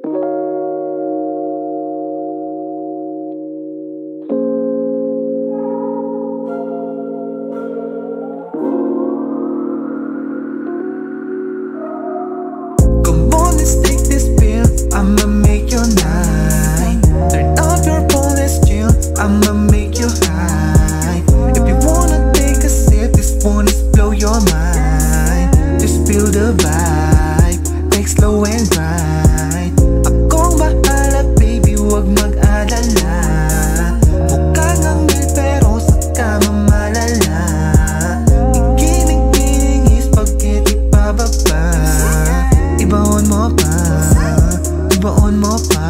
Come on, let's take this pill, I'ma make your night. Turn off your phone, let's chill, I'ma make you high. If you wanna take a sip, this one is blow your mind. Just feel the vibe, take slow and right. Akong bahala baby, wag mag-alala. Mukha ng mil pero saka mamalala. Ikinig-kinig pagkit ipababa. Ibaon mo pa, ibaon mo pa.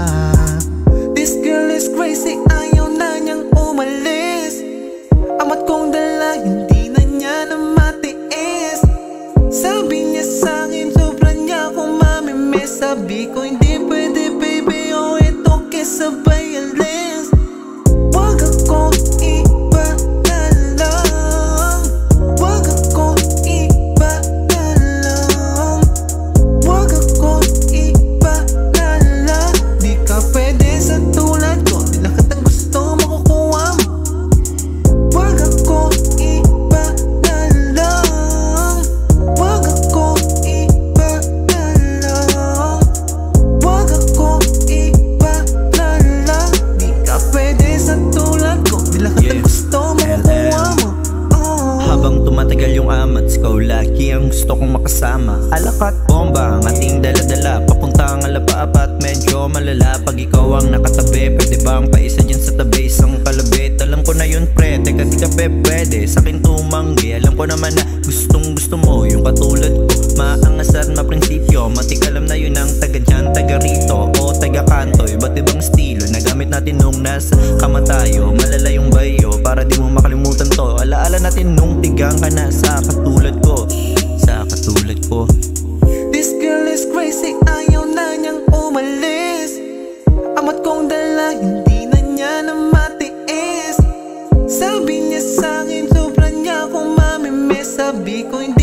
This girl is crazy, ayaw na niyang umalis. Amat kong dala, hindi na niya na matiis. Sabi niya sa'kin, sobra niya akong mamimiss. Sabi ko hindi pwede baby, oh ito kisabay alis. Wag akong iba na lang, wag akong iba na lang, wag akong iba na lang. Di ka pwede sa tulad ko, di lahat ng gusto makukuha mo. Wag akong iba na lang, wag akong iba na lang, wag akong iba na lang. Di ka pwede sa tulad ko, di lahat ng gusto makukuha mo. Habang tumatagal yung amats, ikaw lagi ang gusto kong makasama. Alakat bomba, ang ating dala-dala, papuntang alapaapat, medyo malala. Pag ikaw ang nakatabi, pwede ba ang paisa dyan sa tabi, isang kalabit? Alam ko na yun pre, teka di ka pwede sa'kin tumanggi. Alam ko naman na gustong gusto mo yung katulad ko, maangas at maprinsipyo. Matik alam na yun ang taga dyan, taga rito o taga kanto. Iba't ibang estilo na gamit natin nung nasa kama tayo. Malala yung bayo para di mo makalimutan to. Alaala natin nung tigang ka na sa katulad ko, sa katulad ko. This girl is crazy, ayaw na niyang umalis. Amat kong dala, hindi na niya na matiis. Sabi niya sa'kin, sobra niya akong mamimiss. Sabi ko hindi